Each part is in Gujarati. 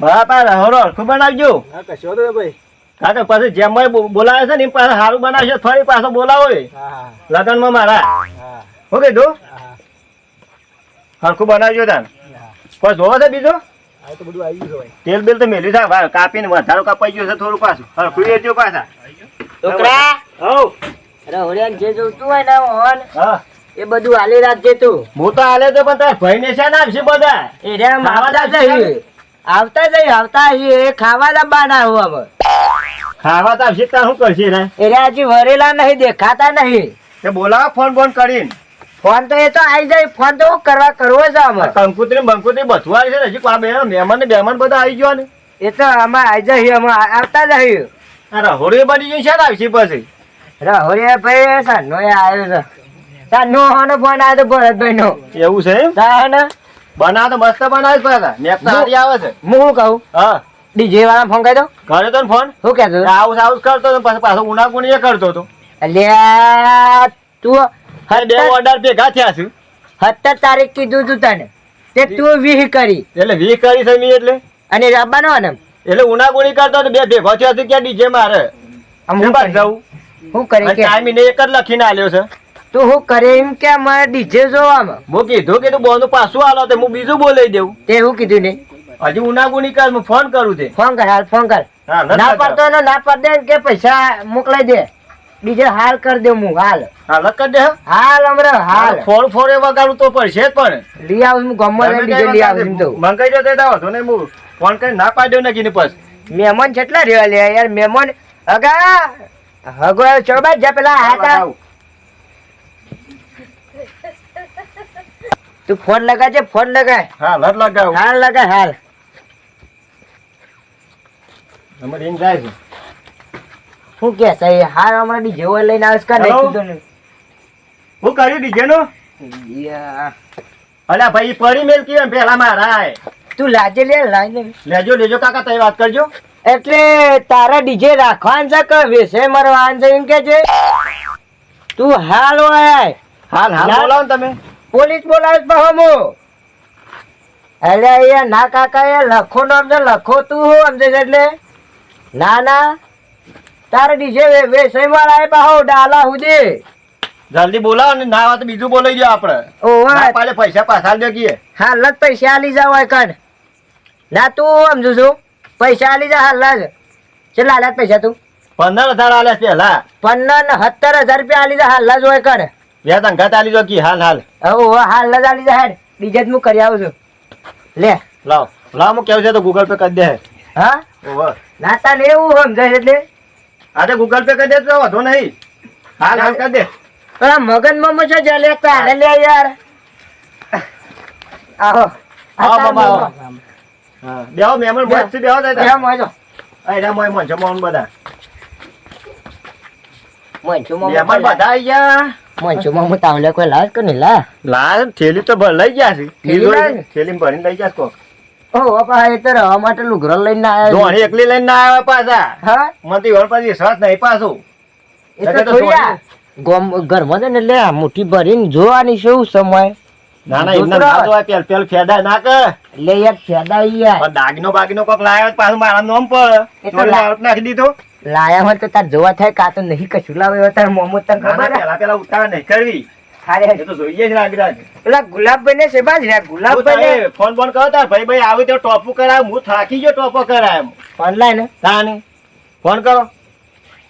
બરાબર હરો ખૂબ બનાવજો. હા કશો તો ભાઈ. કાકા પછી જેમ બોલાવે છે ને એમ પાછા સારું બનાવશે ફરી પાછો બોલાવો હા લગનમાં મારા હા શું કીધું હા હરખું બનાવજો તાન પછી જોવો છે બીજો આ તો બધું આવી ગયું તેલ બેલ તો મેલ્યું છે ભાઈ કાપીને વધારો કાપાઈ ગયો છે થોડું પાછું હરખું એજો પાછા છોકરા હવ અરે હોડિયાન જે જોતું હોય ને મોહન હા એ બધું હાલી રાખજે તું. હું તો હાલે તો પણ તાર ભાઈને છે ને આપશે બધા એ રેમ આવતા જઈએ એ ખાવા લાવવાના હું હવે. ખાવા તો આપશે તાર શું કરશે રે એ રે હજી વરેલા નહીં દેખાતા નહીં. તે બોલાવો ફોન બોન કરીને ફોન તો એ તો આવી જાય. ફોન તો હું કરવા કરવો છે અમે. કંકુતરી બંકુતરી બધું આવી છે ને હજી કોઈ મહેમાન ને બેમાન બધા આવી ગયો ને એ તો અમે આવી જાય અમે આવતા જઈએ. હોળી બની જઈ છે ને આવશે પછી હોડિયા ભાઈ સાનો આવ્યો છે. સાનો હોનો ફોન આવ્યો તો ભરતભાઈ નો. એવું છે એમ સાનો બનાવ તો મસ્ત બનાવે પાછા નેપ તો હારી આવે છે હું શું કહું હા ડીજે વાળા ફોન કરી દો. ઘરે તો ને ફોન શું કેતો આવું આવું કરતો હતો પછી પાછો ઉનાકુણી એ કરતો હતો અલ્યા તું હા બે ઓર્ડર ભેગા થયા છે 17 તારીખ કીધું તું તને તે તું 20 કરી એટલે 20 કરી છે મી એટલે અને રબાનો ને એટલે ઉનાકુણી કરતો હતો બે ભેગો થયો છે ક્યાં ડીજે મારે હું હું બાદ જાઉં શું કરે કે ટાઈમ એને એક જ લખીને આલ્યો છે તું શું કરે એમ કે મારે ડીજે જોવામાં હું કીધું કે તું બોનું પાછું આલો તો હું બીજું બોલાવી દેવું તે શું કીધું ને હજી ઉનાકુણી કર હું ફોન કરું તે ફોન કર હાલ ફોન કર હા ના પડતો ને ના પડ દે કે પૈસા મોકલાઈ દે બીજે હાલ કરી દે હું હાલ હા લખ દે હાલ હમણાં હાલ ફોન ફોરે વગાડું તો પડશે જ પણ લઈ આવું હું ગમવા ડીજે લઈ આવું તો મંગાઈ જતો હતો ને હું ફોન કરી ના પાડ્યો ને કીને પછી મહેમાન કેટલા રહ્યા લે યાર મહેમાન હગા હગો ચોબા જા પેલા હાતા તું ફોન લગાજે ફોન લગાય હા લટ લગાવ હાલ લગાય હાલ અમારે એમ જાય છે શું કે છે હાલ હમણાં ડીજે લઈને આવીશ કા નહીં કીધું ને હું કર્યું ડીજે નું યા. અલ્યા ભાઈ પડી મેલ કે પેલા મારા તું લાજે લે લાજે લેજો લેજો કાકા તઈ વાત કરજો એટલે તારા ડીજે રાખવાનું છે કે વેસે મરવાનું છે એમ કે છે તું હાલ હોય હાલ હાલ બોલાવો ને તમે પોલીસ બોલાવે બહમો એટલે અહીંયા ના કાકા એ લખો નો સમજે લખો તું હું સમજે છે એટલે ના ના તારે ડીજે વેસે વાળા બહુ ડાલા હુજે જલ્દી બોલાવો ને ના આવે તો બીજું બોલાઈ દો આપણે ઓવા ના પાડે પૈસા પાછા દે કીએ હાલ જ પૈસા આલી જાવ હોય કણ ના તું સમજુ છું પૈસા આલી જા હાલ જ કેટલા આલ્યા પૈસા તું 15,000 આલ્યા પેલા 17,000 રૂપિયા આલી જા હાલ જ હોય કણ બે ધંધા ચાલી જો કી હાલ હાલ ઓવા હાલ જ આલી જા હેડ ડીજે હું કરી આવું છું લે લાવ લાવ હું કેવું છે તો ગૂગલ પે કરી દે હા ઓવર નાતા ને એવું સમજાય એટલે આ તો ગૂગલ પે કરી દે તો વધુ નહીં હાલ હાલ કરી દે પેલા મગન મમ્મો છે જે લેતા લે યાર આહો આવો બાબા આવો હા બેહો મહેમાન બસ બેહો જાય એમ હોય તો અરે મોય મોન જમોન બધા મનચુ મહેમાન બધા આવી ગયા મનચુ મમ્મો તાવલે કોઈ લાજ કે નહીં લા લાલ થેલી તો લઈ ગયા છે થેલી લાવી? થેલી ભરીને લઈ ગયા કો ઓ બાપા એ તો રહેવા માટે લુગરો લઈને આવ્યા દોણી એકલી લઈને ના આવ્યા પાછા હા મતી વળ પછી વિશ્વાસ નહીં પાછું એ તો થોડી ઘરમાં છે ને એટલે આ મુઠ્ઠી ભરીને જોવાની શું સમય ના ના એમને ના જોવાય પેલ પેલ ફેડા ના કર એટલે યાર ફેદા યાર પણ દાગીનો બાગીનો કોક લાવ્યો પાછું મારા નામ પર એ તો ચોરી આરોપ નાખી દીધો લાયા હોય તો તાર જોવા થાય કાં તો નહીં કશું લાવે તાર મોમો તને ના, ના, ખબર હે? પેલા પેલા ઉતાવળ નહીં કરવી હારે એ તો જોઈએ જ નાગરાજ પેલા ગુલાબભાઈ ને છે બાજ રે ગુલાબભાઈ ને ફોન ફોન કરો તાર ભાઈ ભાઈ આવે તો ટોપો કરાવ હું થાકી ગયો ટોપો કરાય ઓનલાઈન તાને ફોન કરો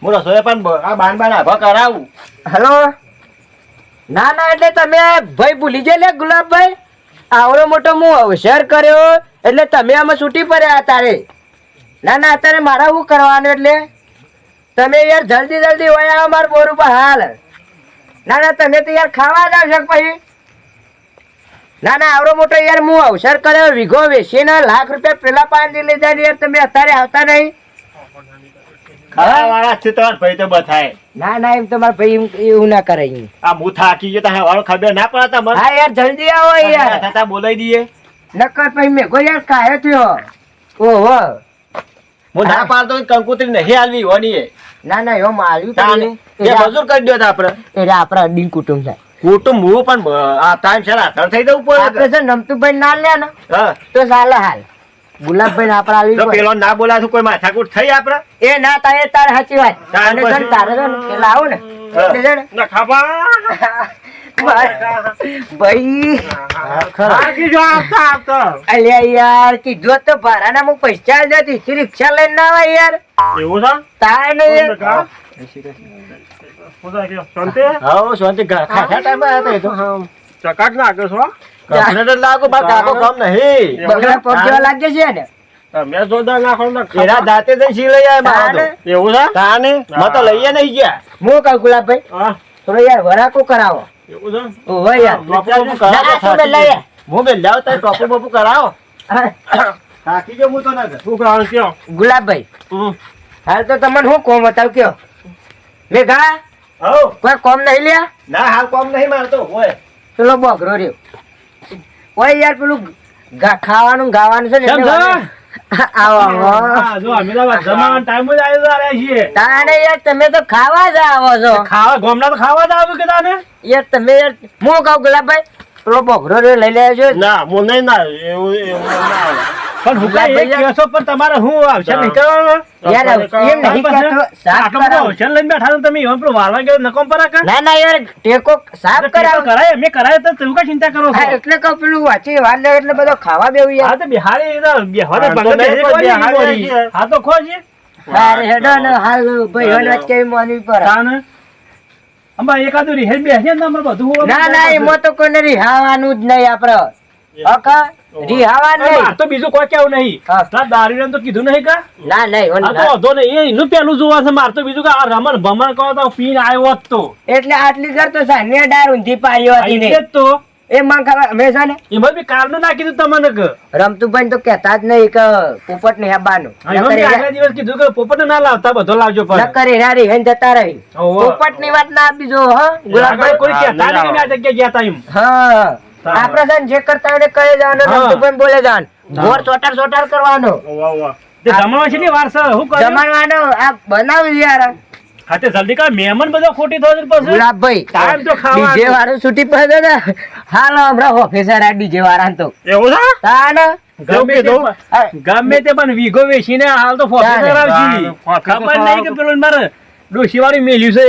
હું રસોઈ પણ આ બાન બાન આભા કરાવું હેલો ના ના એટલે તમે ભાઈ ભૂલી જાય લે ગુલાબભાઈ આવડો મોટો હું અવસર કર્યો એટલે તમે આમાં છૂટી પડ્યા તારે ના ના અત્યારે મારા શું કરવાનું એટલે તમે યાર જલ્દી જલ્દી હોય આવો મારા બોર ઉપર હાલ ના ના તમે તો યાર ખાવા જાવ છો પછી ના ના આવડો મોટો યાર હું અવસર કર્યો વીઘો વેચીને લાખ રૂપિયા પેલા 5 લીધા યાર તમે અત્યારે આવતા નહીં ખાવા વાળા છે તો ભાઈ તો બતાય ના ના એમ તમારે ભાઈ એવું ના કરે એમ. આ હું થાકી ગયો તો વાળો ખબર ના પડે તમને હા યાર જલ્દી આવો યાર થતા બોલાવી દઈએ નકર પછી મેં કોઈ યાર કાયો થયો ઓહો હું ના પાડતો કંકોત્રી નહીં હાલવી હોની ના ના એવો માર્યું તાને એ મજૂર કરી દો આપણે એટલે આપણા અડીન કુટુંબ છે કુટુંબ હું પણ આ ટાઈમ છે આથર થઈ જવું આપણે પડે છે નમતુભાઈ ના લે ને હા તો ચાલે હાલ ગુલાબભાઈ ને આપડે તો આલી પેલો ના બોલાતું કોઈ માથાકૂટ થઈ આપડે એ ના થાય તારે સાચી વાત તારે અને છે ને પછી? તારે છે ને પેલા આવો ને એટલે છે ને ના ખાબા ભાઈ આખી જો આપતા આપતા અલ્યા યાર કીધું તો ભાડાના હું પૈસા જ નથી રિક્ષા લઈને ના આવે યાર એવું છે તારે ને યાર હા શાંતિ ખાસા ટાઈમ આવ્યા હતા એ તો ચકાટ લાગે છો કમ્પ્લેટ લાગુ બા કાકો કામ નહીં બગડા પગ જેવા લાગે છે ને તમે જોરદાર નાખો ને એના દાંતે જઈને સી લઈ આવે મારા તો એવું છે તાને મ તો લઈએ નહીં ગયા હું કહું ગુલાબભાઈ હા થોડો યાર વરાકો કરાવો એવું છે ઓહો યાર ટોપુ બોપુ ના, કરાવો તું બેન લઈ આય. હું બેન લાવ તારે ટોપુ બોપુ કરાવો થાકી ગયો હું તો ના શું કરાવું કયો ગુલાબભાઈ હાલ તો તમને હું કોમ બતાવ કયો મેઘા હો કોઈ કોમ નહીં લ્યા ના હાલ કોમ નહીં મારતો હોય પેલો બગડો રહ્યો ઓય યાર પેલું ખાવાનું ગાવાનું છે ને એટલે વાગે. આવો આવો જો અમે તો જમાવાનો ટાઈમ જ આવ્યો રહ્યા છીએ તાણે યાર તમે તો ખાવા જ આવો છો ખાવા ગોમડા તો ખાવા જ આવ્યું કે તાને યાર તમે યાર હું કહું ગુલાબભાઈ પેલો બગડો રહ્યો લઈ લેજો ના હું નહીં ના એવું ના પણ હું કઈ એક કેસો પણ તમારે હું આવશે નહીં કરવાનું યાર એમ નહીં કહેતો સાફ આટલો બધો કરાવો ઓશન લઈને બેઠા છો તમે એમ પેલો વારવા ગયો નકોમ પર આકા ના ના યાર ટેકો સાફ કરાવો કરાય અમે કરાય તો તું કા ચિંતા કરો હા, છો એટલે કહું પેલું વાંચી વાર લે એટલે બધો ખાવા બેવું યાર હા તો બિહારી બિહારે હા, તો બંગલે નહીં કોઈ બિહારી છે. હા તો ખોજી અરે હેડો ને હાલ ભાઈ હલ વાત કેવી માનવી પર તાને અંબા એકાદું રીહેજ બેસીએ ને અમે બધું ના ના એમાં તો કોઈને રિહાવાનું જ નહીં આપડે હકા રિહાવાનું માર નહીં તો બીજું કોઈ કેવું નહીં હા. ના દારૂ તો કીધું નહીં કા ના નહીં આ તો વાંધો નહીં એનું પેલું જોવા છે માર તો બીજું કે આ રમણ ભમણ કહો તો પીને આવ્યો હોત તો એટલે આટલી ઘર તો સાને ડાર ઊંધી પાયો હતી એટલે ને જ તો એમાં ખબર અમે છે ને એમાં બી કારનું નાખી દીધું તમને કે રમતુભાઈ તો કહેતા જ નહીં કે પોપટ ને હેબાનું એમાં બી આગલા દિવસ કીધું કે પોપટ ના લાવતા બધો લાવજો પણ નકર હેરા રિહેન જતા રહી ઓહો. પોપટ ની વાત ના આપી જો હ ગુલાબભાઈ કોઈ કહેતા નહીં કે મેં આ જગ્યાએ ગયા તા એમ હા આપડે છે ને જે કરતા હોય એને કહી જવાનું હા. રમતુભાઈ બોલે જવાનું ગોળ ચોટાર ચોટાર કરવાનો તે જમણવા છે ને વાર છે શું કર્યું જમાડવાનો આ બનાવ્યું યાર હા તે જલ્દી કર મહેમાન બધો ખોટી થયો છે પછી ગુલાબભાઈ ટાઈમ તો ખાવાનો. ડીજે વાળું છૂટી પડે ને હાલ હમણાં ઓફિસર આ ડીજે વાળા તો એવું છે તાન ગમે તે ગમે તે પણ વીઘો વેચીને હાલ તો ફોફી ચાલે. કરાવજી ખબર નહીં કે પેલું મારે ડોશી વાળી મેલ્યું છે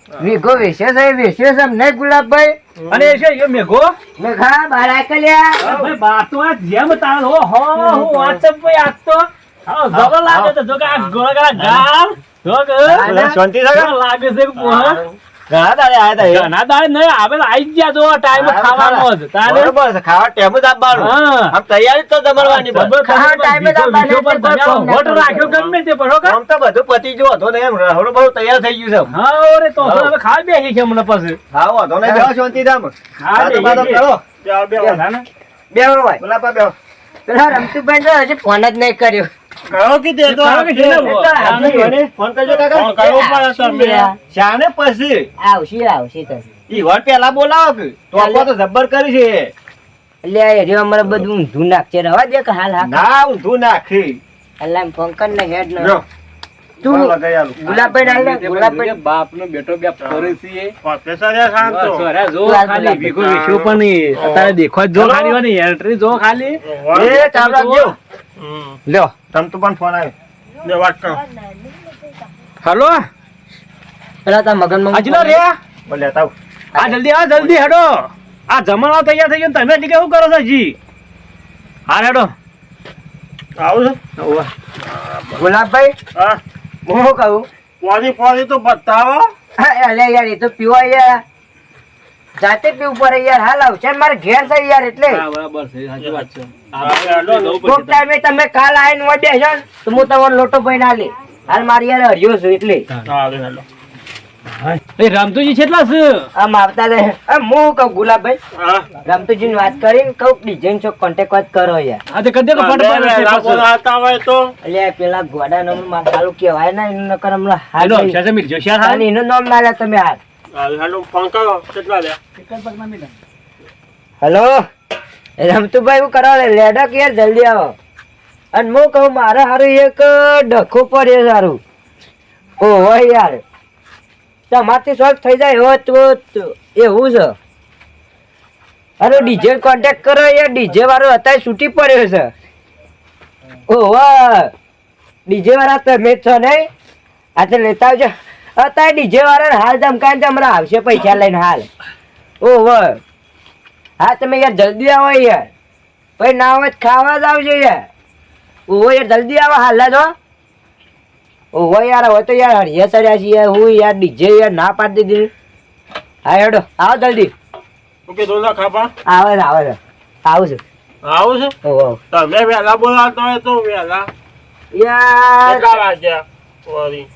વીઘો વેચે છે વેચ્યો છે નહીં ગુલાબભાઈ અને એ છે એ મેઘો મેઘા બાર આકલ્યા ભાઈ બાર તો આ જેમ તાર હો હું વાત છે ભાઈ આજ તો હા જબર લાગે તો જો કે આ ગોળા ગામ જો કે શાંતિ લાગે છે કે પોહા ઘણા દાડે આયા ઘણા દાડે નહીં આવે તો આઈ જ ગયા જો ટાઈમ ખાવાનો જ તારે બરોબર છે ખાવા ટેમ જ આપવાનું હા આમ તૈયારી તો જમણવાની બસ. જબર ખાવા ટાઈમે જ આપવાનું બીજો પણ એટલે તમે હોટ રાખ્યો ગમે તે પણ હો કા? આમ તો બધું પતી ગયું હતો ને એમ રહોડું બહુ તૈયાર થઈ ગયું છે હા ઓરે તો હવે ખાઈ બેસી છે મને પછી હા વાંધો નહીં બેહો શાંતિ ધામ હા તો બાતો કરો બેહો ભાઈ બોલા પા બેહો પેલા રમતુભાઈ જો હજી ફોન જ નહીં કર્યો કયો કે તે તો ફોન કરજો કાકા ફોન કરવો પડે તમે. શાને પછી આવશે તો ઈ વર પેલા બોલાવો કે તો આપવા તો જબ્બર કરી છે એટલે એ રહ્યો અમારે બધું ઊંધું નાખશે રવા દે કે હાલ હા ના ઊંધું નાખી એટલે પંકજ ને હેડ નો તું ગુલાબભાઈ ડાલ દે ગુલાબભાઈ બાપ નો બેટો બે ફરી પ્રોફેસર એ શાંત તો. છે જો તું ખાલી આ વીઘો વેચ્યો પણ નહીં. અત્યારે દેખો જ જો ખાલી હોય ને એન્ટ્રી જો ખાલી એ ચાલ રાખજો લ્યો તમ તો પણ ફોન આવ્યો લે વાત કરો હેલો પેલા તા મગન માં આજલો રે બોલે તાવ આ જલ્દી હેડો આ જમણવા તૈયાર થઈ ગયો ને તમે હજી કેવું કરો છો જી હા હેડો આવું છે ગુલાબભાઈ હા હું શું કહું પોરી તો બતાવો અલે યાર એ તો પીવા યાર જાતે પીવું પડે યાર હાલ આવશે ને મારે ઘેર છે યાર એટલે બરાબર છે સાચી વાત છે કોક ટાઈમે તમે કાલ આવીને વડે છો ને તો હું તમારો લોટો ભાઈ ના લે હાલ મારી યાર હરિયો છું એટલે એ રામતુજી કેટલા છે આમ આવતા રહે આમ હું કહું ગુલાબભાઈ રામતુજી ની વાત કરીને કહું ડિઝાઇન ચોક કોન્ટેક્ટ વાત કરો યાર આ તો કદે ફટાફટ એટલે પેલા ગોડા નો માર સારું કહેવાય ને એનું નકર હમણાં હાલ હેલો નહીં. શાસમિક જોશિયા હાલ અને એનું નામ ના લે તમે હાલ ફોન કરો કેટલા લે હેલો રમતુભાઈ હું કરો લેડક યાર જલ્દી આવો અને હું કહું મારે હારું એક ડખો પડે સારું ઓહો યાર તમારથી સોલ્વ થઈ જાય એવો તો એવું છે અરે ડીજે કોન્ટેક્ટ કરો યાર, ડીજે વાળો અત્યારે છૂટી પડ્યો છે. ઓહો ડીજે વાળા તમે જ છો નહીં? આ તો લેતા આવજો અત્યારે ડીજે વાળા હાલ ધમકાય ને હમણાં આવશે પૈસા લઈને હાલ. ઓહો હા તમે યાર જલ્દી આવો યાર, પછી ના હોય તો ખાવા જ આવજો યાર. ઓહો યાર જલ્દી આવો હાલ જ હો. ઓહો યાર હવે તો યાર હરિયા ચડ્યા છીએ હું યાર, ડીજે યાર ના પાડી દીધી. હા હેડો આવો જલ્દી. ઓકે દોલા ખાપા આવે છે આવે છે આવું છે. આવું છે ઓહો તમે વહેલા બોલાવતા હોય તો વહેલા યાર કેટલા વાગ્યા વળી?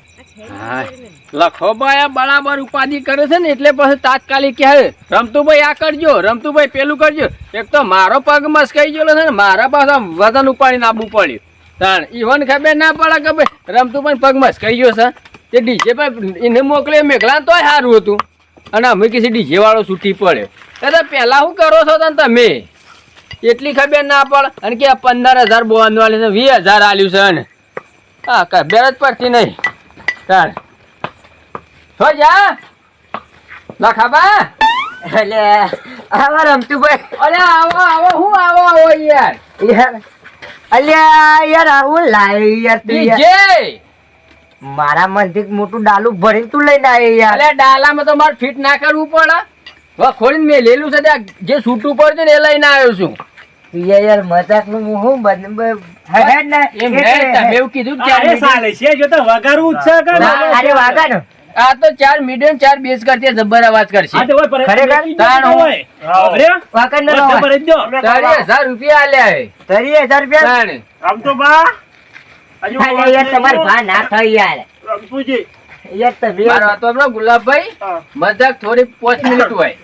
લખોભાઈ બરાબર ઉપાધિ કરે છે ને એટલે પછી તાત્કાલિક કહે રમતુભાઈ આ કરજો, રમતુભાઈ પેલું કરજો. એક તો મારો પગ મસ્કાઈ ગયેલો છે ને મારા પાસે વજન ઉપાડીને આપવું પડ્યું. તાણ ઈવન ખબર ના પડે કે ભાઈ રમતુભાઈ પગ મસ્કાઈ ગયો છે તે ડીજે પર એને મોકલે મેઘલા તોય સારું હતું અને અમે કીધું ડીજે વાળો છૂટી પડ્યો. એટલે પેલા શું કરો છો તને તમે એટલી ખબર ના પડે અને કે 15,000 બોન વાળી ને 20,000 આલ્યું છે ને હા ખબર જ પડતી નહીં. તાણ હો જા લખાબા એટલે આવો રમતુભાઈ. અરે આવો આવો હું આવો યાર યાર અલ્યા યાર આવું લાય યાર તું યાર. ડીજે મારા મનથી મોટું ડાલું ભરીને તું લઈને આવ્યો યાર. અલે ડાલામાં તો મારે ફિટ ના કરવું પડે. ખોલીને મેં લેલું છે ત્યાં જે છૂટું પડશે ને એ લઈને આવ્યો છું. તું યાર મજાક નું હું હેડ ને એમ નહીં તમે એવું કીધું કે અરે સાલે છે જો તો વગાડવું જ છે કે અરે વાગા ને આ તો 4 મીડિયમ 4 બેઝ કરતી જબ્બર અવાજ કરશે. આ તો હોય પર ખરેખર? તાણ હોય અરે વાગા ને બધા ભરી દો 30,000 રૂપિયા આલ્યા હે. 30,000 રૂપિયા. તાણે. આમ તો બા હજુ અરે યાર તમારે ભા ના થાય યાર. રમતુજી યાર તમે મારો હતો આપણો ગુલાબભાઈ હા. મજાક થોડી 5 મિનિટ હોય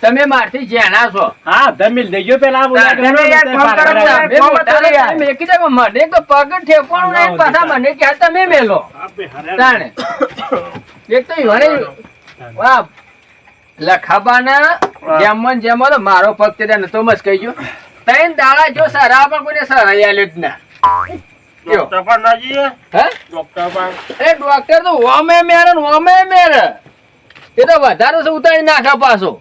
તમે મારથી જેના છો. હા ધમિલ દેજો પેલા બોલા તમે યાર ફોન કરો તમે ફોન મોટા કરો યાર. તમે કીધું કે મને તો પગ ઠેકવાનું નહીં પાછા મને કે તમે મેલો. તાણે એક તો ઈવને વાહ લખાબાના જેમન જેમ તો મારો પગ તે નતો મસ કહી ગયો. 3 દાડા જો સરા પણ કોઈને સરાઈ આલ્યો જ ના. ડોક્ટર પર ના જઈએ હે ડોક્ટર પર એ ડોક્ટર તો ઓમે મેરે ને ઓમે મેરે એ તો વધારે છે ઉતારી નાખા પાછો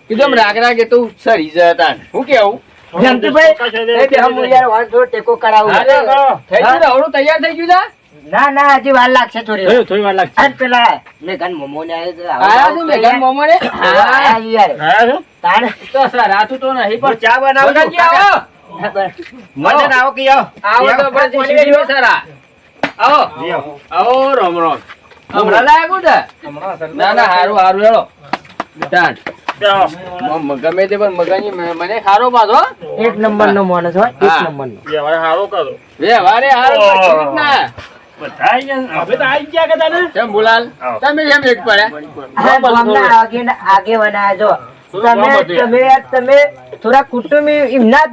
કીધું આમ રાગ રાગે તો સરી જતા હું કેવું જંતુભાઈ એ બે હું યાર વાળ થોડો ટેકો કરાવું. થઈ ગયું રવડું તૈયાર થઈ ગયું તા ના ના હજી વાર લાગશે થોડી વાર. થોડી વાર લાગશે આજ પેલા મેઘાન મોમો ને આયા છે મેઘાન મોમો ને હા યાર હા છો તાણ તો સર રાતું તો નહીં પણ ચા બનાવું છું. બગાજી આવો મને આવો કે આવો આવો તો પછી સીડીઓ સરા આવો આવો રોમ રોમ હમણાં લાગ્યું છે ના ના હારું હારું હેડો સ્ટાર્ટ ગમે તે પણ મગની મને સારો પાછો એક નંબર નો માણસ હોય એક હા. નંબર નો. વ્યવહાર સારો કરો વ્યવહારે હારો પછી ના બધા આઈ ગયા હવે તો આઈ ગયા કે તને કેમ બોલાલ તમે જેમ એક પડ્યા હા, ગામના આગેવાન આ જો તમે થોડા કુટુંબી એમના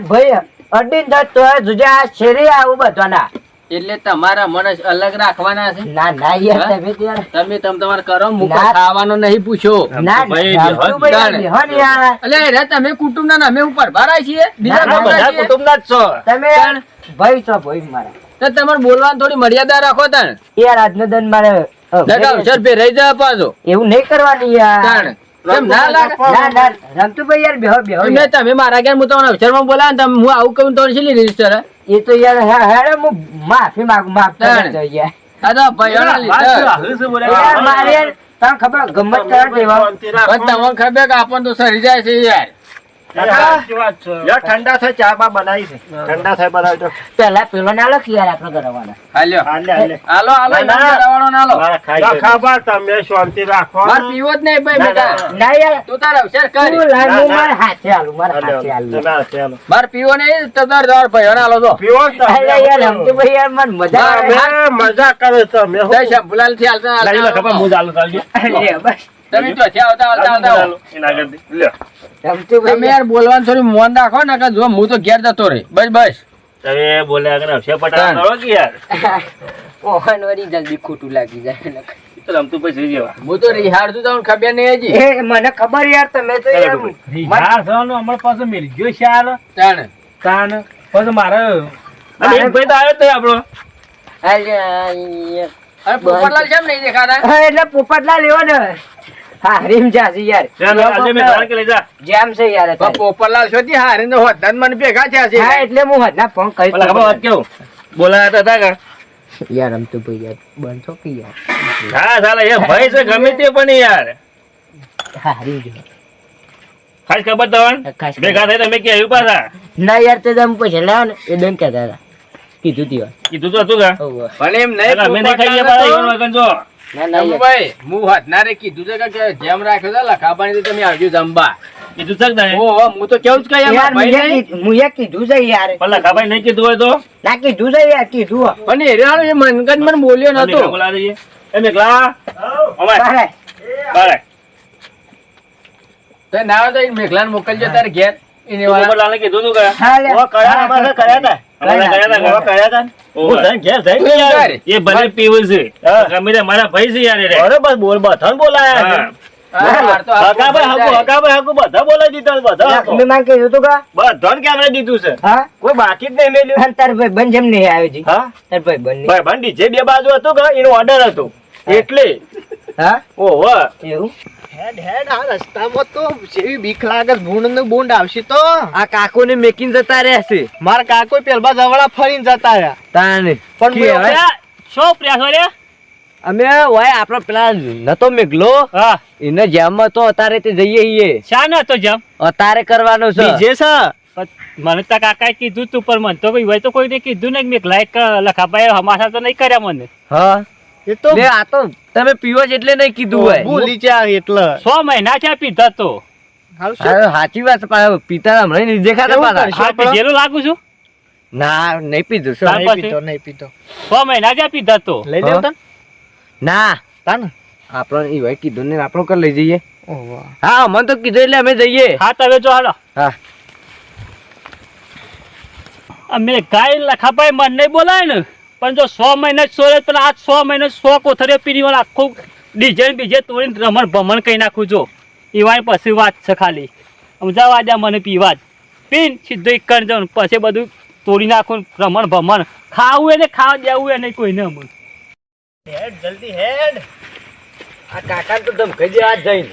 ભાઈ અડીન તો જુજા શેરી આવું બધાના. એટલે તમારા મને અલગ રાખવાના છે ના ના યાર હા? તમે ત્યારે તમે તમારે કરો મુકો ના. ખાવાનો નહીં પૂછો ના ભાઈ, રમતુભાઈ જાણે. બેહો ને યાર. એટલે રે તમે કુટુંબ ના અમે ઉપર ભરાય છીએ બીજા ના, ના, ભરાય બધા છીએ. કુટુંબના જ છો તમે યાર ભાઈ છો ભાઈ મારા તો તમારે બોલવાની થોડી મર્યાદા રાખો તાણ યાર આજનો દન મારે દાદા અવસર પે રહી જાય પાછો એવું નહીં કરવાની યાર. તાણ કેમ ના લાગે ના ના રમતુભાઈ યાર બેહો બેહો મેં યાર. તમે મારા ઘેર હું તમને અવસરમાં બોલાવે ને તમે હું આવું કહું તો શી રજીસ્ટર એ તો યાર હેડે હું માફી માંગુ માફ તાણ. કરજો યાર. આ તો ભાઈઓના લીધે યાર મારે યાર તમને ખબર ગમત કરવા દેવા પણ તમને ખબર કે આપણને તો સરી જાય છે યાર ઠંડા થાય ચા બા બનાવી છે ઠંડા થાય બનાવી તો પેલા પેલો ના લખ યાર આપણે ઘરવાળા. હાલ્યો હાલે હાલે હાલો હાલો ના, ના. દવાળો ના લો લખાબા તમે શાંતિ રાખો માર પીવો જ નહીં ભાઈ ના, બેટા ના. ના યાર તું તાર અવસર તું કર લાવ, ના, હું ના. મારા હાથે આલું મારા હાથે આલું. ચાલો માર પીવો નહીં તો તાર દવાર ભાઈઓ ના લો તો પીવો જ તમે. અરે યાર રમતુભાઈ યાર મને મજા આવે. તમે મજા કરે તમે હું જય શંભુલાલ થી હાલતા લાવી લો ખબર હું હાલતા ચાલુ ચાલજો લે બસ. તમે તો છે આવતા આવતા આવતા એના આગળ લ્યો રમતુભાઈ તમે યાર બોલવાનું થોડી મોન રાખો ને કે જો હું તો ઘેર જતો રહી બસ બસ તમે બોલ્યા આગળ અક્ષય પટેલ કરો કે યાર મોહન વળી જલ્દી ખોટું લાગી જાય. એ તો રમતું પછી જેવા હું તો રિહાડતું તમને ખબર નહીં હજી એ મને ખબર યાર તમે તો યાર રિહાર થવાનો અમાર પાસે મિલજો શાલ તાણ કાન પછી મારે અને એક ભાઈ તો આવ્યો જ નહીં આપણો અલ્યા યાર. અરે પોપટલાલ કેમ નહીં દેખાતા હા, એટલે પોપટલાલ એવો ને હા હરીમ જાસી યાર ચાલ આજે મેં ઘર કે લઈ જા જેમ છે યાર અત્યારે. પોપરલાલ શોધી હારે ને હોત મને ભેગા થયા છે હા એટલે હું હજના ફોન કરી પેલા ખબર વાત કેવું બોલાયા હતા કા યાર આમ તો ભાઈ યાર બનશો કે યાર હા સાલા એ ભાઈ છે ગમે તે પણ યાર હા હરીમ જો ખાસ ખબર તમને ખાસ ભેગા થઈ તમે કે આવ્યું પાછા ના યાર તે તમે પૈસા લાવો ને એ દન કહેતા હતા કીધું તી વાર કીધું તો હતું કા ઓહો. પણ એમ પેલા અમે નહીં ખાઈએ નહીં પાછા ઈવન વગર જો ના ના યાર ભાઈ હું હતનારે કીધું છે કે જેમ રાખ્યો છે લખાબાની તો તમે આવજો જમવા કીધું છે કે નહીં ઓહો હું તો કેવું જ કઈ યાર ભાઈ નહીં મુએ કીધું છે યાર પેલા ખાભાઈ નહીં કીધું હોય તો ના કીધું છે યાર કીધું હો. પણ એ રહ્યો એ મનગજ મને બોલ્યો અમે નતો બોલા દઈએ એ મેઘલા અમાય બારે. બારે તો ના હોય તો એ મેઘલાને મોકલજો તારે ઘેર એને વાળા પોપટલાલને કીધું તું કે હા લે. અમારે કર્યા હતા ઓહો. એ ભલે પીવું છે ગમે તે મારા ભાઈ છે યાર એ રે. બરોબર બોલ બધા બોલાયા હા. હા, માર તો હાથ હકાભાઈ હાકુ બધા બોલાવી દીધા બધા મેં માન કીધું તું કા બધાને કેમેરા દીધું છે હા કોઈ બાકી જ નહીં મેલ્યું અને તાર ભાઈ બંધ જેમ નહીં આવ્યો જી હા તાર ભાઈ બંધ ભાઈ ભંડી જે બે બાજુ હતું કે એનો ઓર્ડર હતો એટલે હા ઓહો એવું હેડ હેડ આ રસ્તામાં તો જેવી બીક લાગે ભૂંડ નું બોંડ આવશે તો આ કાકો ને મેકીને જતા રહેશે મારા કાકો પેલબા જવડા ફરીને જતા રહ્યા તાને પણ કે હવે શું પ્રયાસ રે અમે ઓય આપણો પેલા નતો મેઘલો હા એને જેમમાં તો અત્યારે તે જઈએ હીએ શા ન હતો જમ અત્યારે કરવાનો છે બીજે છે મને તો કાકાએ કીધું તું પણ મને તો કોઈ હોય તો કોઈને કીધું નહીં મેં લાઈક લખાભાઈ હમાસા તો નહીં કર્યા મને હા એ તો લે આ તો તમે પીવો જ એટલે નહીં કીધું હોય ભૂલી જા એટલે 6 મહિના થયા પીધા તો હાલ શું હા, સાચી વાત છે, પણ પિતા હમણાં નહીં દેખાતા કેવું પાછા. કરશે? હા પીધેલું લાગુ છું ના નહીં પીધું શું? તાર નહીં પછી? પીતો નહીં પીતો 6 મહિના થયા પીધા તો લઈ લેવ તન ના તાન આપણો ઈ ભાઈ કીધું ને આપણો કર લઈ જઈએ ઓહો હા મને તો કીધું એટલે અમે જઈએ હા તમે જો હાલો હા અમે ગાય લખાભાઈ મન નહીં બોલાય ને પણ જો 100 મહિના સોરે પણ આ 100 મહિના 100 કોથળીઓ પીની વાળા આખું ડીઝલ બીજે તોડીને રમણ ભમણ કહી નાખું જો એવાય પછી વાત છે ખાલી સમજાવા દે મને પીવા જ પીન સીધું એક કરી જાઉં પછી બધું તોડી નાખું રમણ ભમણ ખાવું એને ખાવા દેવું એને કોઈને અમુક હેડ જલ્દી હેડ આ કાકા તો ધમકાઈ દે આજ જઈને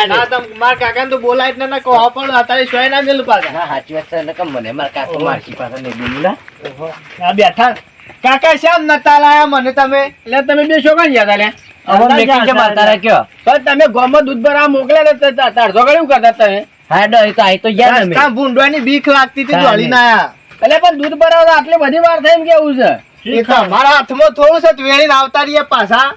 ના તમ મારા કાકાને તો બોલાય જ ના કહો પણ અત્યારે સોય ના મેલું પાછા ના સાચી વાત છે, નકર મને મારા કાકો મારશી પાછા નહીં બોલું ના. આ બેઠા કાકા શ્યામ નતા લાયા મને તમે એટલે તમે બે છોકરા ગયા તા લે હવે મેકિંગ કે મારતા રાખ્યો પણ તમે ગામમાં દૂધ ભરાવા મોકલ્યા ને તો તારસો કેવું કરતા તમે હા ડો એ તો આઈ તો ગયા ને અમે. રસ્તા ભૂંડવાની બીક લાગતી હતી હા, દોડીને આયા એટલે પણ દૂધ ભરાવા આટલી બધી વાર થાય એમ કેવું છે એ તો મારા હાથમાં થોડું છે વેણીને આવતા રહીએ પાછા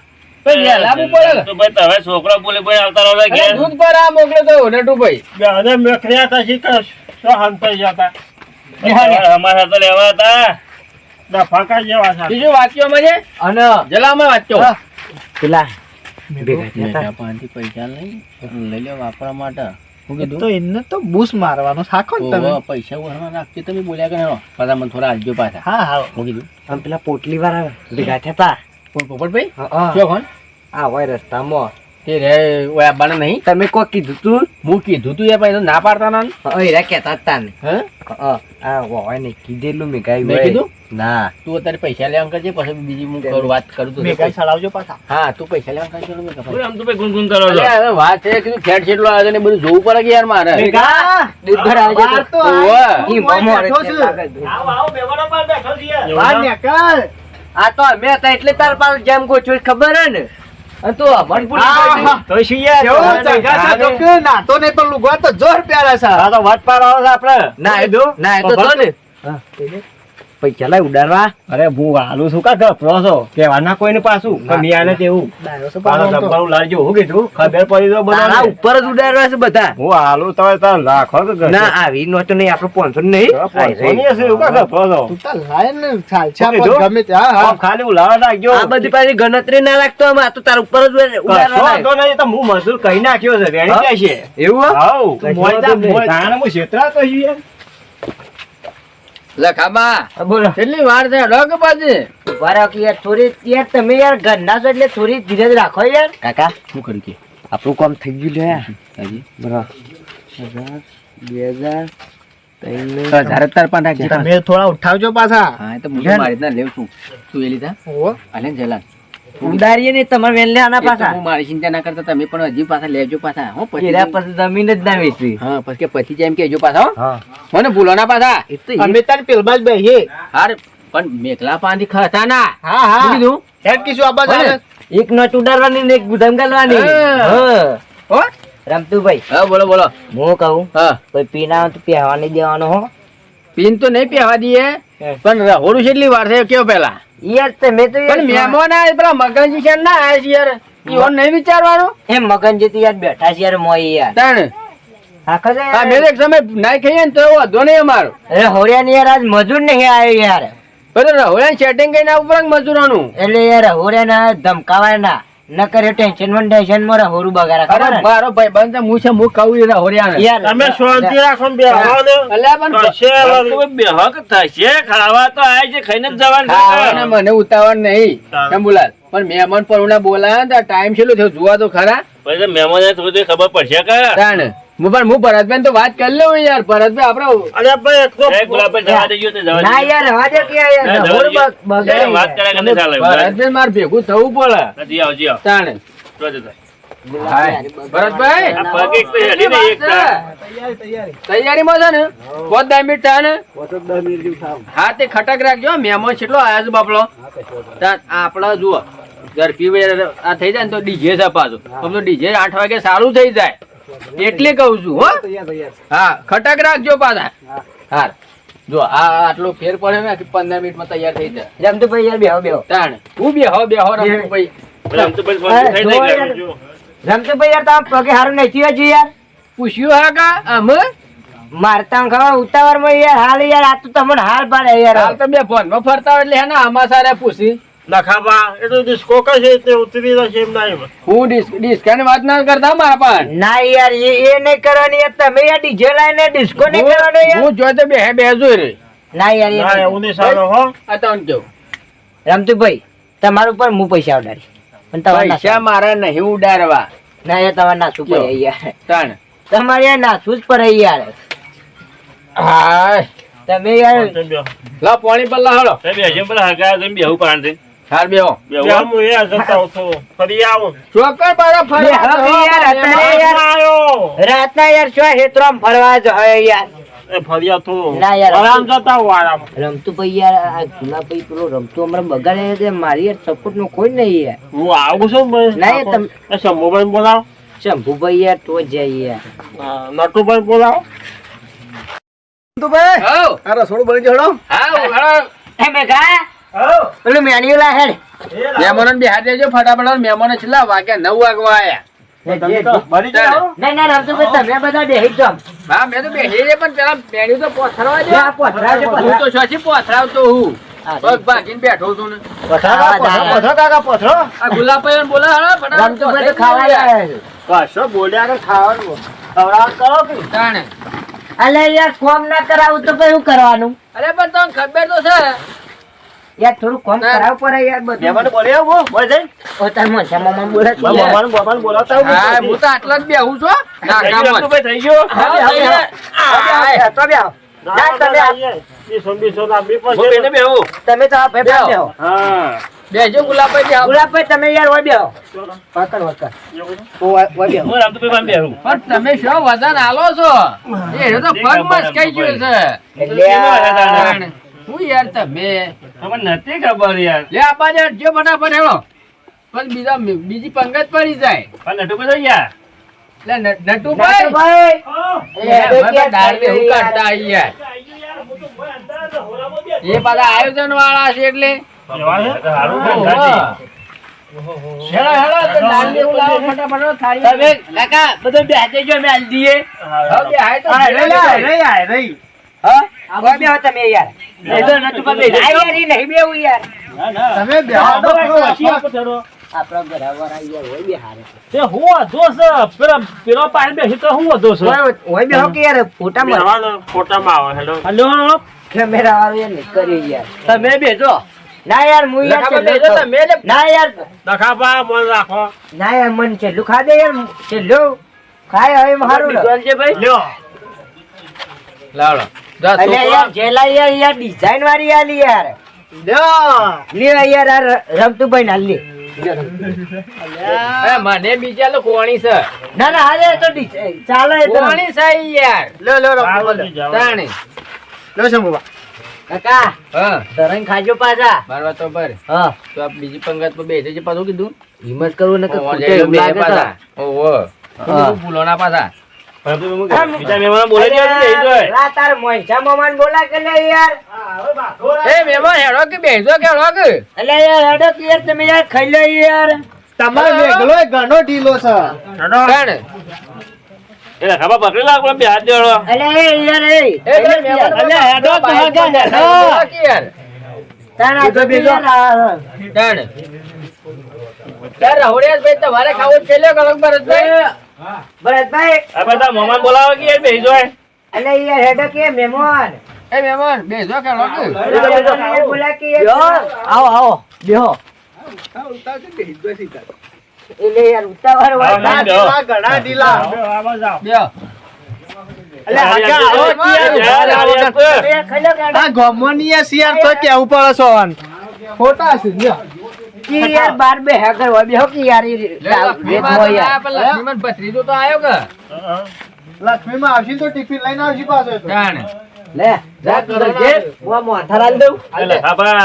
તો વહેલા બી પડે ને. તો ભાઈ તમે છોકરા બોલે ભાઈ આવતા રહો અરે દૂધ ભરાવા મોકલ્યો તો નટુભાઈ અને મેખર્યા હતા શીખર શું હંતાઈ જતા અમારા તો લેવા હતા ફાકા જેવા છે બીજું વાંચ્યો મને અને જલામાં વાંચ્યો પેલા ભેગા થયા હતા. પૈસા લઈ લે વાપરવા માટે હું તો એને તો બૂસ મારવાનો શાખો ને તમે પૈસા ભરવા નાખજો તમે બોલ્યા કે પાછા મને થોડા આલજો પાછા હા હા હું કીધું આમ પેલા પોટલી વાળા ભેગા થયા હતા. પોપટભાઈ હા, શું કોણ આ હોય રસ્તામાં તે રે ઓય આબાને નહીં તમે કોઈ કીધું તું હું કીધું તું એ ભાઈ તો ના પાડતા ના એરા કહેતા હતા ને હે આ હોય ને કીધેલું મેં કાંઈ મેં હોય. કીધું? ના તું અત્યારે પૈસા લેવા કરજે પછી બીજી હું કરું વાત કરું તો મેં કઈ ચડાવજો પાછા હા તું પૈસા લેવા કરજો મેં કીધું. આમ તો ભાઈ ગુનગુન કરો છો અરે હવે વાત છે કે ખેડ છેટલો આવે છે ને બધું જોવું પડે કે યાર મારે ભેગા દૂધ ભરાવજો તો. બહાર તો ઓવે. આય. ઈ હું મોય મોમો બેઠો રે છું. લાગે દૂધ. બહાર નીકળ. આ તો અમે હતા એટલે તાર પાસે જેમ ગોચવું એ ખબર હે ને અને તું અમન ભૂલી ગયો આહા. છે. તો શું યાર કેવું જગા છે તો કે નાતો નહીં પણ લુગવા તો જોર પ્યારા છે આ તો વટ પાડવાનો છે આપણે ના ના એ તો તો ને પૈસા લાય ઉડાડવા અરે હું હાલું છું કા ગભરો છો કહેવાના કોઈને પાછું ના. મિયાને તેવું ડાયો છે પાછો પાછો તો. ડબ્બાનું લાવજો હું કીધું ખબર પડી તો તારા બનાવ ઉપર જ ઉડાડવા છે બધા હું હાલું તમે તાર લાખો કે ના આવી નોટો નહીં આપણો 500 નહીં પોણી હશે એવું કા ગભરો છો તું તાર લાય ને ચાલશે શું પણ કીધું? ગમે તે હા હા આમ ખાલી ઉલાવા નાખજો આ બધી પાછી ગણતરી ના રાખતો અમે આ તો તાર ઉપર જ કશો ઉડાડવા વાંધો નહીં, તો હું મજૂર કહી નાખ્યો છે વેણી હા? જાય છે એવું હે? હાઉ કશો મોય વાંધો નહીં. તાણ હું છેતરાતો છું યાર લખાબા હા, બોલો કેટલી વાર છે ડગ પાછી ઉભા રહો કે યાર થોડી યાર તમે યાર ઘરના છો એટલે થોડી ધીરજ રાખો યાર કાકા શું કર્યું કે આપણું કામ થઈ ગયું લે હજી બરાબર 1000 2000 હજાર તાર પણ રાખજે તમે થોડા ઉઠાવજો પાછા હા એ તો હું તો મારી રીતના લેવ છું તું એ લીધા ઓહો. આલે જલાન ઉડારીએ ને તમારે વેલ આના એ તો પાછા હું મારી ચિંતા ના કરતા તમે પણ હજી પાછા લેજો પાછા હો પછી એરા પછી જમીન જ ના વેચવી હા પછી કે પછી જેમ કેજો પાછા હો હા મને ભૂલો ના પાછા એ તો અમે તાર પેલમાં જ બેહીએ હાર પણ મેકલા પાણી ખાતા ના હા હા શું કીધું હેડ કીશું આ બાજુ બોલે. આવે. એક નોટ ઉડાડવાની ને એક ગુદામ ગાલવાની હા. હા હો રમતુભાઈ હા બોલો બોલો હું કહું હા કોઈ પીના તો પહેવા નહીં દેવાનો હો પીન તો નહીં પહેવા દઈએ પણ રહોડું કેટલી વાર છે કેવો પેલા યાર તમે તો પણ મહેમાન આ પેલા મગનજી છે ના આયા છે યાર ઈવન નહીં વિચારવાનું એમ મગન જેતી યાર બેઠા છે યાર મોય યાર તાણ આખો છે હા મેં એક સમય નાઈ ખાઈએ ને તો એવો વાંધો નહીં અમારો અરે હોરિયા ની યાર આજ મજૂર નહીં આવ્યો યાર બધું રહોડે સેટિંગ કરીને આવું પડે મજૂરોનું એટલે યાર હોરિયા ના ધમકાવાય ના ન કરે ટેન્શન માં હોરું બગાડા ખબર અરે ને? મારો ભાઈ બંધ હું છે હું કહું એ રહોડિયાને યાર તમે શાંતિ રાખો ને બે હવા ને અલ્યા પણ ખાવાના મને ઉતાવળ નહીં શંભુલાલ પણ મહેમાન પરુણા બોલાયા ને ટાઈમ છેલ્લો થયો જોવા તો ખરા ખબર પડશે કે તાણ હું ભરતભાઈ તો વાત કરી લઉં યાર ભરતભાઈ આપડે અરે ભાઈ એક તો ના યાર હવા દે કે યાર ના, જવા હોરું દેજો. બગાડે વાત યાર. કરે કે નહીં ચાલે ભરતભાઈ મારે ભેગું થવું પડે તાણ હાય. ભરતભાઈ આ પગ એક તો હેડી ને એક તૈયારીમાં છે ને 5-10 મિનિટ થાય ને હા તે ખટક રાખજો મહેમાન કેટલો આયા છે બાપલો આપડે જુઓ ઝડપી આ થઈ જાય ને તો ડીજે છે પાછું આમ તો ડીજે 8 વાગે સારું થઈ જાય એટલે કહું છું હો હા ખટક રાખજો પાછા હા જો આ આટલો ફેર પડે ને કે 15 મિનિટમાં તૈયાર થઈ જાય રમતુભાઈ યાર બેહો બેહો તાણ હું બેહો રમતુભાઈ રમતુભાઈ યાર તમે પગે હારું નહીં થયું હજુ યાર પૂછ્યું હા કા અમે મારતા ખબર ઉતાવળ માં યાર હાલ યાર આ તો તમને હાલ પાડે યાર હાલ તો બે ફોનમાં ફરતા હોય એટલે હે ને આમાં સારા પૂછી નખાબા એ તો ડિસ્કો કશે તે ઉતરી જશે એમ નહીં હું ડિસ્કાની વાત ના કરતા મારા પણ ના યાર એ નહીં કરવાની યાર તમે યાર ડીજે લાઈને ડિસ્કો નહીં કરવાનો યાર હું જોઈ તો બે જોઈ રહી ના યાર ના એ એવું નહીં સારો હો આ તમને કેવું રમતુભાઈ તમારું પર હું પૈસા ઉડાડી પણ તમારે પૈસા મારા નહીં ઉડાડવા ના યાર તમારે નાસવું પડે યાર તાણ તમારે યાર નાસવું જ પડે યાર હાય તમે યાર લા પાણી પર લા હળો હાર બેહો હું એ જતા છું ફરી આવું ચોકર પારા બે હવે યાર અત્યારે યાર આવ્યો રાતના યાર શું હેતરામ ફરવા જાય યાર એ ફરી છું ના યાર. આરામ જતા હું આરામ રમતુભાઈ યાર આ ગુલાભાઈ પેલો રમતો હમણાં બગાડે છે મારી યાર સપોર્ટ નું કોઈ નહીં યાર હું આવું છું ના યાર તમે શંભુભાઈ બોલાવો શંભુભાઈ યાર તો જાય યાર નટુભાઈ બોલાવો હો આ રસોડું બની જડો હા હળો એ મેઘા પેલું મેન્યુ લા હેડ મહેમાનો બિહાર દેજો ફટાફટ મહેમાનો છેલ્લા વાગ્યા 9 વાગવા આયા ના ના રમતુભાઈ તમે બધા બેહી જાઓ હા મેં તો બેસી છે પણ પેલા મેન્યુ તો પોથરાવા દે આ પોથરાવજો, હું તો શોથી પોથરાવતો હું પગ ભાગીને બેઠો છું ને પથરો કાકા પથરો આ ગુલાબભાઈ બોલા હળો રમતુભાઈ તો ફટાફટ ખાવા લાયા છે. કશો બોલ્યા કે ખાવાનું ખવડાવ કરો કે તાણે. અલે યાર ફોર્મ ના કરાવું તો પછી શું કરવાનું અરે પણ તમને ખબર તો છે યાર થોડું કોમ કરાવવું પડે યાર બધું મહેમાન બોલે આવો બોલ જઈ ઓ તાર મોટા મામા બોલે છે યાર. બાબાને બોલાવતા આવું હા હું તો આટલા જ બેહું છું નાકામાં જ. થઈ ગયો હા, થઈ ગયા. તો બેહો. ના, તમે તમે તો આ ભાઈ બેહો. બેહો. બેહજો ગુલાબભાઈ બેહો. ગુલાબભાઈ તમે યાર હોય બેહો વકર વકર ઓ હોય બેહો પણ તમે શું વજન આલો છો એ તો પગ મસ્કાઈ ગયો છે એટલે આ- તાણે. હું યાર તમે નથી ખબર યાર લે આ બાજુ હટજો ફટાફટ હેળો પણ બીજી પંગત પડી જાય પણ નટુભાઈ થઈ ગયા લે નટુભાઈ નટુભાઈ, એ બધા દાળ બેહું કાઢતા આઈ યાર. એ પાછા આયોજન વાળા છે એટલે હેળો હેળો તો દાળ બેહું લાવો ફટાફટ થાળી. તમે કાકા બધું બેહજે જો અમે આલી દઈએ હવે બેહાય તો હા, ભેળો રહી, હા હોય બેહો તમે યાર એ તો નટુભાઈ બેહો. ના યાર એ નહીં બેહું યાર તમે બેહો આપણા ઘરવાળા યાર હોય બેહારે હોય બેહો કે યાર ફોટા કેમેરા વાળું યાર નહીં કરી યાર તમે બેજો ના યાર હું યાર નખામાં છેલ્લે બેસો ખાઉં. તમે લે. ના યાર નખાબા મન રાખો ના યાર મન છેલ્લું ખા દે યાર છેલ્લું ખાય હવે મારું લ્યો લાવડો જા અલે છોકરો. યાર જેલા યાર ડિઝાઇન વાળી આલી યાર લ્યો લે યાર આ રમતુભાઈ ના લે એ મને બીજા તો કોણી છે ના ના હાલે તો ચાલે એ તો. કોણી છે ઈ યાર લો લો રમતો લો તાણી લો શંભુબા કાકા હા તરંગ ખાજો પાછા. મારવા તો પર હા તો આ બીજી પંગત પર બેસે છે પાછું કીધું હિંમત કરવું ને ઓવા જાય એવું બે પાછા ઓવો ભૂલો ના પાછા બીજા મહેમાનો બોલે છે ને એ જોય. તાર મોંસા મોમાન બોલા કે લે યાર. એ મહેમાન હેડો કે બેસો કે હેડો કે અલે યાર હેડો કે યાર તમે યાર ખાઈ લો યાર. તમારો મેઘલો ઘણો ઢીલો છે તાણે એટલે ખબર પકડી લાગ બે હાથ દેડો. અલે યાર એ એ ભાઈ મહેમાન અલે હેડો તો હગા હેડો. બોલો કે યાર તારા તો યાર તાણે યાર રાहुડિયા ભાઈ તમારે ખાવું છે લે કલક ભરતભાઈ ભરતભાઈ આ બધા મહેમાન બોલાવો કે યાર બેહી જોય. અલે યાર હેડો કે મહેમાન એ મહેમાન બેસો કે હેડો કે યાર બોલા કે યાર આવો આવો બેહો. એટલે યાર ઉતાવળ હોય આવો, ના. બેહો. ઘણા ઢીલા બેસો અલે હગા આવો કે યાર. યાર ખાઈ લો કે હેડો. આ ગમોની આ શિયાર તો કેવું પડે સોન ખોટા છે લ્યો કે યાર બાર બે હેગર હોય બેહો કે યાર ઈ લક્ષ્મીમાં ભત્રીજો તો આયો કે લક્ષ્મીમાં આવશે તો ટિફિન લઈને આવશે પાછો તો. તાણે લે જા તું તો જે હું મોથા રાલ દઉં. એટલે ખબર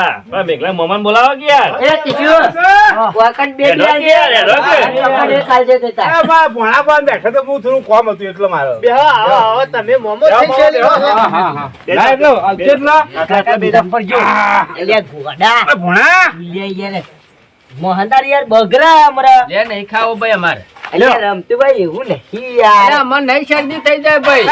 મેઘલા મહેમાન બોલાવો કે યાર. એ ટીચુ વાકન બે હેડો કે યાર, હેડો કે. તમારે કાલજે દેતા. બેહો આવો આવો તમે મોમો થઈ છે લ્યો. કાકા બે જમ પર જો એટલે ગોડા લે યાર મોહનદાર યાર બગરા અમારા લે નહીં ખાવો ભાઈ અમારે એટલે રમતું ભાઈ એવું નહીં અરે યાર અમને નહીં શરદી થઈ જાય ભાઈ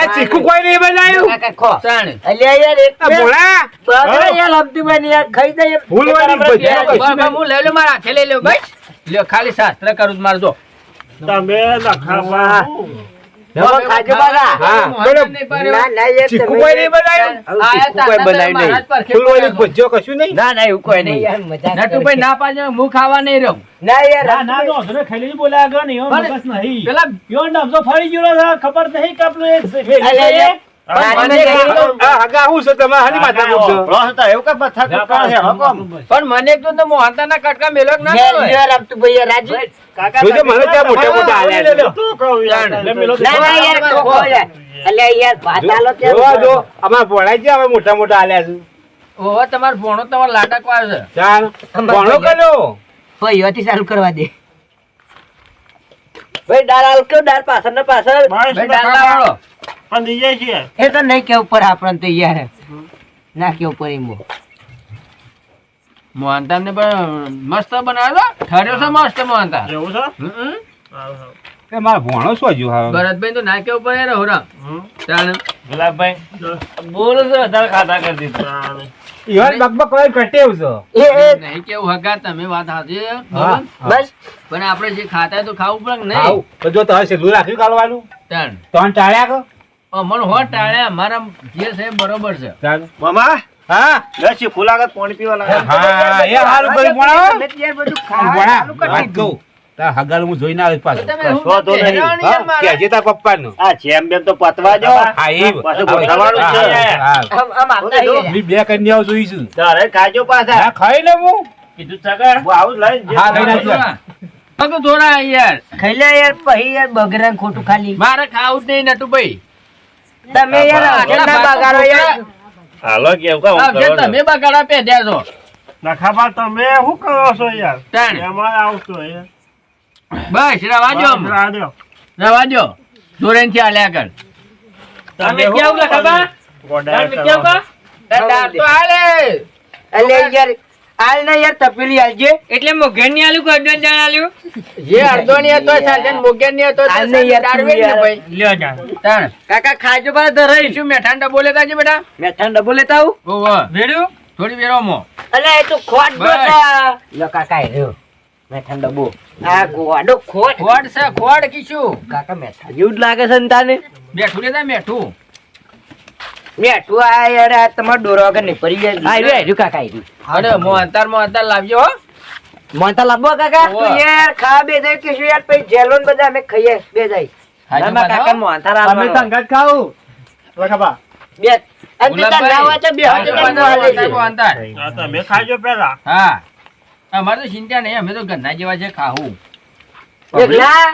કાકા ખો તાણે એટલે યાર એક બગરા યાર રમતું ભાઈ ને યાર ખાઈ જાય બાબા હું લઈ લો મારા હાથે લઈ લો ભાઈ લ્યો ખાલી શાસ્ત્ર કરું માર જો તમે લખાવા નવો ખાજો બાગા ના ના યાર તમે ના ના એવું કોઈ નહીં યાર મજા નટુભાઈ ના પાડે હું ખાવા નહીં રહું ના યાર પણ મને એક તો મોહનતા ના કટકા મેલો ના યાર રમતું ભાઈ યાર રાજી ના ના યાર ખો યાર અલે યાર ભાત આલો તે મોટા મોટા આલ્યા છે ઓવા તમાર ભોણો તમાર લાટક વાળો છે ભણો કર્યો ભાઈ યોથી ચાલુ કરવા દે ભાઈ ડાળ આલ કે ડાળ પાછળ ને પાછળ ભાઈ ડાલડા વાળો એ તો નહીં કેવું પર આપણને તો યાર ના કેવું પર એમ મોહનતા ને પણ મસ્ત બનાવ્યો ઠર્યો છે મસ્ત મોહનતા મારા ભણો શું હજુ હવે ભરતભાઈ તો ના કેવું પડે રહો રામ તાણ ગુલાબભાઈ બોલો છો વધારે ખાતા કરી દીધું. ઈવન બકબક કોઈ કટેવ છે એ નહીં કેવું હગા તમે વાત સાચી હા. બસ પણ આપણે જે ખાતા હોય તો ખાવું પડે કે આવ નહીં તો જો તારે છેલ્લું રાખ્યું કાલવાનું તાણ તોન ટાળ્યા કો અમણ હો ટાળ્યા અમારા જે છે બરોબર છે મામા હા લસી ફૂલાગત પાણી પીવા લાગે. હા એ હારું કરી ભણાવો તમે યાર બધું ખાવા ભણા ચાલુ કરી વાત કહું તાર હગાલ હું જોઈને આવી તો પાછો તમે હું વાંધો નહીં. કહેવાનું યાર મારે? કેજે તાર પપ્પાનું આ જેમ બેમ તો પતવા દો. હા એ પાછું ગોઠવવાનું છે. આમ આવતા યાર. બે કન્યાઓ જોઈશું તારે ખાજો પાછા. હા ખાઈ લે હું કીધું સગા હું આવું જ લઈને હા, જે લઈને આવજો. પગ ધોરા યાર ખાઈ લે યાર પછી યાર બગરાન ખોટું ખાલી મારે ખાવું જ નહીં નટુભાઈ તમે યાર આટલા ના બગાડો યાર હાલો કેમ કહું જે તમે બગાડા પેદ્યા છો નખાબા તમે શું કરો છો યાર તાણ એમાં આવતો યાર બસ રવા દો રવા દો ધોરણ થી આલ્યા કર તમે કેવું લખાબા તમે કેવું કા દાળ તો આલે અલે યાર હાલ ના યાર તપેલી હાલજે એટલે મોગેર ની આલુ કે અડન જાણ આલ્યું જે અડધો ની હતો સાજન મોગેર ની હતો હાલ ને યાર દારવેલ ને ભાઈ લ્યો જા તાણ કાકા ખાજો બા ધરાઈ શું મેઠાન ડબો લેતા છે બેટા મેઠાન ડબો લેતા આવું ઓવા વેડ્યું થોડી વેરો મો અલે એ તો ખોટ ગોતા લો કાકા એ રહ્યો મેઠાન ડબો આ ગોડો ખોટ ખોડ છે ખોડ કીશું કાકા મેઠા જેવું જ લાગે છે ને તાને બેઠું લેતા મેઠું મેઠું આ યાર આ તમારો ડોરો વગર નહીં પડી જાય આ રહ્યું કાકા એ રહ્યું અરે મોહનતાર લાવજો હો મોટા લાભો કાકા ઓવા. તું યાર ખા બે જાય કે શું યાર પછી જેલો ને બધા અમે ખાઈએ બે જાય ખાજો ના કાકા પાછો. મોટા અમે લાભો સંગત ખાવું લખાબા બે અને તું તાર ના હોય તો બે હાથે તાર ના હાલે છે. મોહનતાર તમે ખાજો પેલા હા અમારે તો ચિંતા નહીં, અમે તો ઘરના જેવા છે ખાવું. એકલા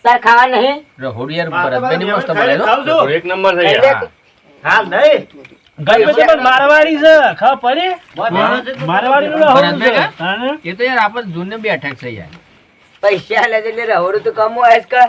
તાર ખાવા નહીં રહોડી યાર ભરતભાઈની મસ્ત મળે તો. એક નંબર થઈ એટલે હાલ નહીં ગણપતિ પણ મારવાડી છે ખબર પડી મારવાડી નું ભરતભાઈ કા? હા એ તો યાર આપણે જોને બેઠક છે યાર. પૈસા લે એટલે રહોડું તો કમ હોય જ કે